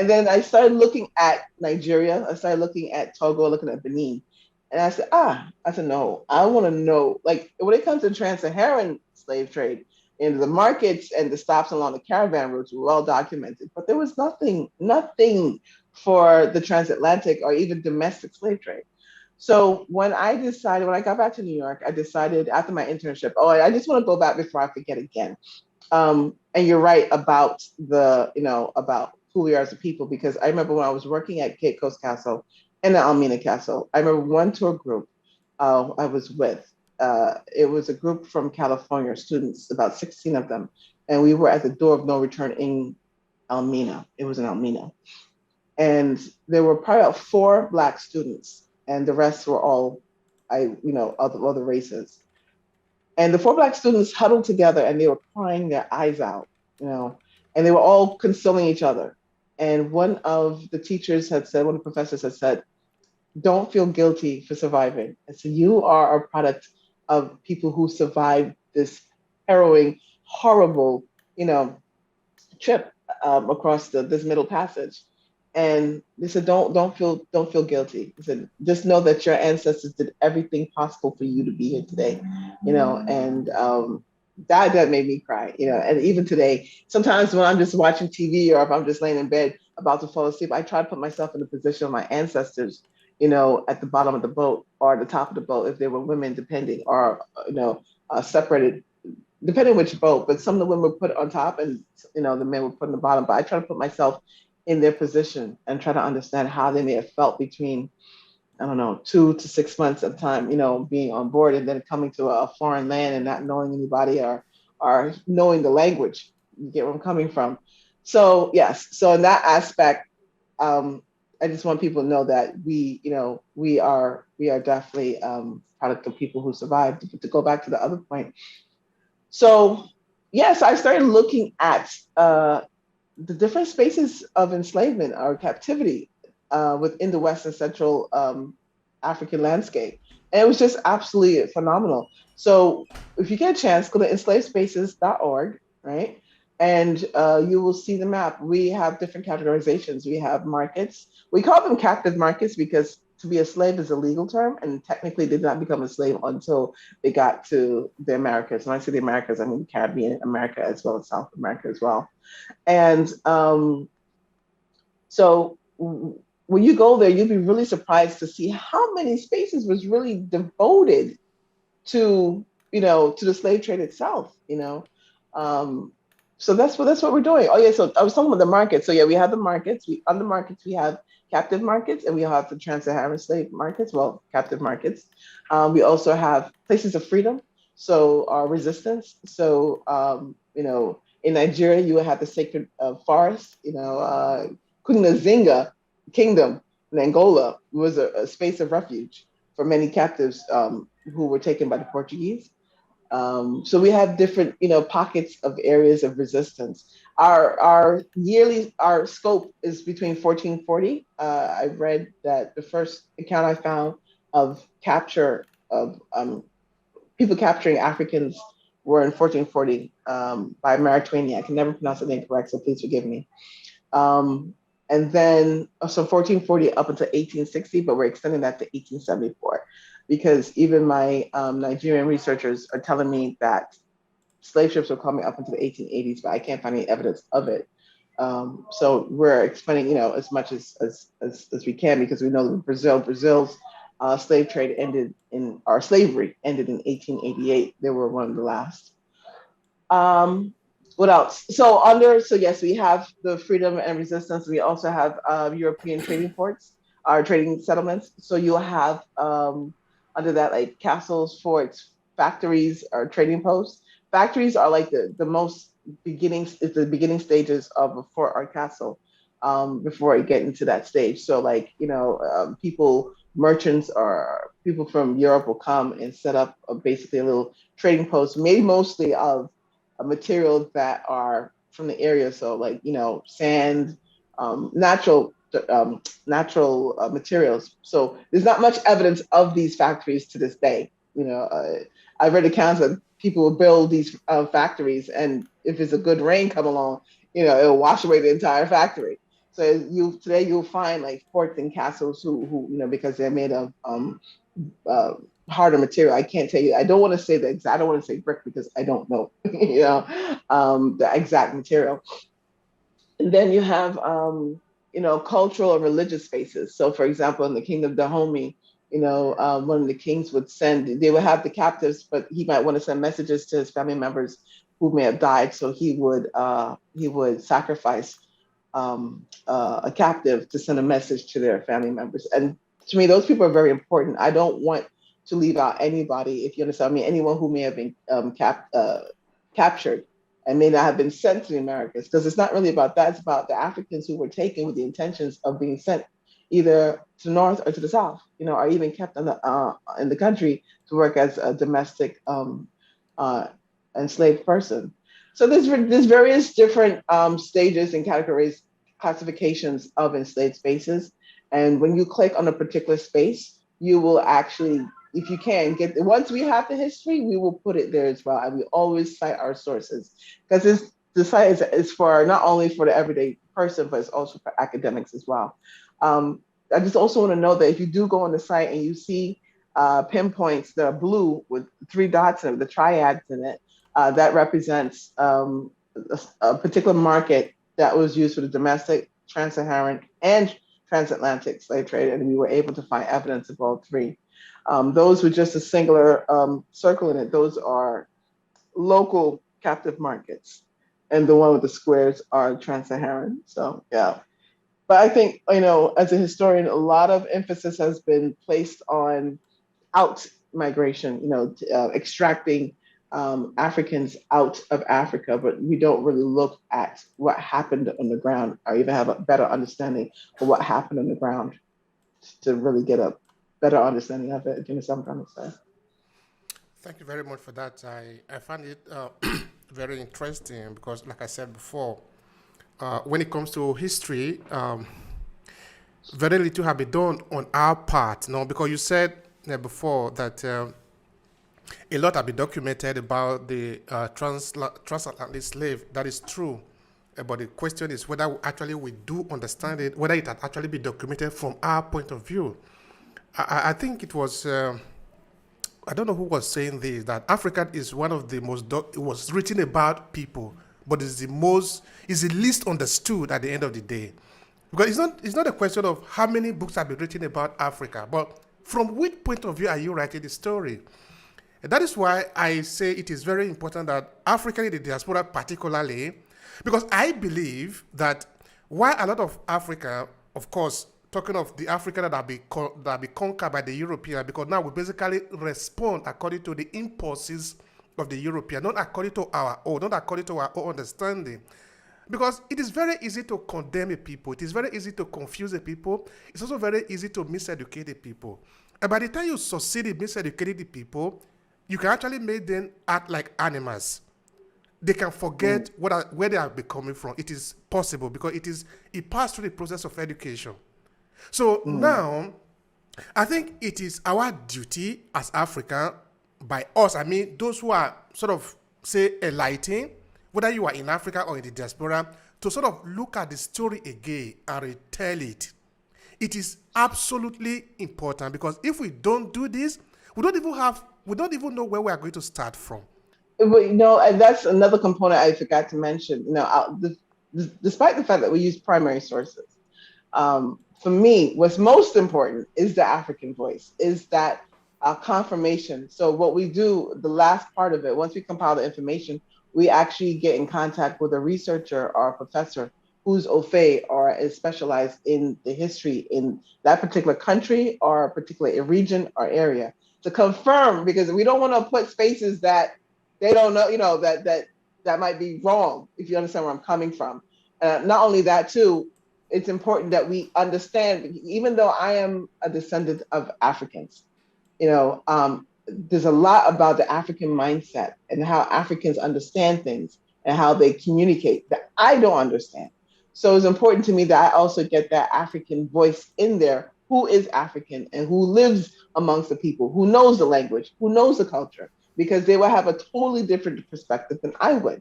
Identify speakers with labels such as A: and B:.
A: And then I started looking at Nigeria. I started looking at Togo, looking at Benin. And I said, no, I want to know, like, when it comes to trans-Saharan slave trade, and the markets and the stops along the caravan routes were well documented, but there was nothing for the transatlantic or even domestic slave trade. So when I got back to New York, I decided after my internship, oh, I just want to go back before I forget again. And you're right about about who we are as a people, because I remember when I was working at Cape Coast Castle and the Almina Castle, I remember one tour group I was with. It was a group from California, students, about 16 of them, and we were at the door of no return in Almina. It was in Almina, and there were probably about four Black students, and the rest were all, other races. And the four Black students huddled together and they were crying their eyes out, you know, and they were all consoling each other. And one of the professors had said, don't feel guilty for surviving. And so you are a product of people who survived this harrowing, horrible, you know, trip across this middle passage. And they said, don't feel guilty. They said, just know that your ancestors did everything possible for you to be here today, and that made me cry, and even today, sometimes when I'm just watching TV or if I'm just laying in bed about to fall asleep, I try to put myself in the position of my ancestors, at the bottom of the boat or at the top of the boat, if they were women, depending, or, separated, depending which boat, but some of the women were put on top and the men were put on the bottom. But I try to put myself in their position and try to understand how they may have felt between, I don't know, 2 to 6 months of time, being on board and then coming to a foreign land and not knowing anybody or knowing the language. You get where I'm coming from. So yes, so in that aspect, um, I just want people to know that we are definitely product of people who survived. To go back to the other point, so yes, I started looking at the different spaces of enslavement or captivity within the West and Central African landscape. And it was just absolutely phenomenal. So if you get a chance, go to enslavespaces.org, right? And you will see the map. We have different categorizations. We have markets. We call them captive markets because to be a slave is a legal term, and technically they did not become a slave until they got to the Americas. When I say the Americas, I mean the Caribbean, America, as well as South America as well. And so when you go there, you'll be really surprised to see how many spaces was really devoted to, to the slave trade itself, Um, so that's what we're doing. Oh yeah, so I was talking about the market. So yeah, we have the markets. On the markets we have captive markets, and we have the trans-Saharan slave markets. Well, captive markets. We also have places of freedom. So our resistance. So in Nigeria, you would have the sacred forest. Kunazinga Kingdom in Angola was a space of refuge for many captives who were taken by the Portuguese. So we have different, pockets of areas of resistance. Our scope is between 1440. I read that the first account I found of capture of people capturing Africans were in 1440 by Maritini. I can never pronounce the name correct, so please forgive me. Um, and then so 1440 up until 1860, but we're extending that to 1874 because even my Nigerian researchers are telling me that slave ships were coming up into the 1880s, but I can't find any evidence of it. So we're expanding, as much as we can because we know that Brazil's slave trade ended our slavery ended in 1888. They were one of the last. Um, what else? So yes, we have the freedom and resistance. We also have European trading ports, our trading settlements. So you'll have under that like castles, forts, factories, or trading posts. Factories are like the most the beginning stages of a fort or castle before I get into that stage. So like merchants or people from Europe will come and set up basically a little trading post made mostly of materials that are from the area. So like, sand, natural materials. So there's not much evidence of these factories to this day. I've read accounts that people will build these factories, and if it's a good rain come along, it'll wash away the entire factory. So you'll find like forts and castles who because they're made of uh, harder material. I can't tell you. I don't want to say the exact. I don't want to say brick because I don't know. The exact material. And then you have cultural and religious spaces. So for example, in the kingdom of Dahomey, one of the kings would send, they would have the captives, but he might want to send messages to his family members who may have died. So he would sacrifice a captive to send a message to their family members. And to me, those people are very important. I don't want to leave out anybody, if you understand me, anyone who may have been captured and may not have been sent to the Americas, because it's not really about that. It's about the Africans who were taken with the intentions of being sent either to the north or to the south, or even kept in the country to work as a domestic uh, enslaved person. So there's various different stages and categories, classifications of enslaved spaces, and when you click on a particular space, you will actually, if you can get, once we have the history, we will put it there as well, and we always cite our sources because the site is for not only for the everyday person, but it's also for academics as well. Um, I just also want to know that if you do go on the site and you see pinpoints that are blue with three dots and the triads in it, that represents a particular market that was used for the domestic, trans-Saharan, and transatlantic slave trade, and we were able to find evidence of all three. Those with just a singular circle in it, those are local captive markets, and the one with the squares are trans-Saharan. So yeah, but I think as a historian, a lot of emphasis has been placed on out migration, extracting Africans out of Africa, but we don't really look at what happened on the ground or even have a better understanding of what happened on the ground to really get a better understanding of it. You know what I'm trying to say?
B: Thank you very much for that. I find it very interesting because, like I said before, when it comes to history, very little have been done on our part. No, because you said before that a lot have been documented about the transatlantic slave. That is true. But the question is whether actually we do understand it, whether it had actually been documented from our point of view. I think it was, I don't know who was saying this, that Africa is one of the most, it was written about people, but is the least understood at the end of the day. Because it's not a question of how many books have been written about Africa, but from which point of view are you writing the story? And that is why I say it is very important that Africa in the diaspora particularly, because I believe that while a lot of Africa, of course, talking of the Africa that be conquered by the European, because now we basically respond according to the impulses of the European, not according to our own, not according to our own understanding. Because it is very easy to condemn a people. It is very easy to confuse a people. It's also very easy to miseducate a people. And by the time you succeed in miseducating the people, you can actually make them act like animals. They can
A: Mm,
B: forget where they have been coming from. It is possible because it passed through the process of education. So
A: mm,
B: now, I think it is our duty as Africa, by us, I mean, those who are sort of, say, enlightened, whether you are in Africa or in the diaspora, to sort of look at the story again and retell it. It is absolutely important because if we don't do this, we don't even know where we are going to start from.
A: but and that's another component I forgot to mention. Despite the fact that we use primary sources, for me, what's most important is the African voice, is that confirmation. So what we do, the last part of it, once we compile the information, we actually get in contact with a researcher or a professor who's au fait or is specialized in the history in that particular country or a particular region or area to confirm, because we don't want to put spaces that they don't know, that might be wrong, if you understand where I'm coming from. Not only that, too, it's important that we understand, even though I am a descendant of Africans, there's a lot about the African mindset and how Africans understand things and how they communicate that I don't understand. So it's important to me that I also get that African voice in there, who is African and who lives amongst the people, who knows the language, who knows the culture, because they will have a totally different perspective than I would.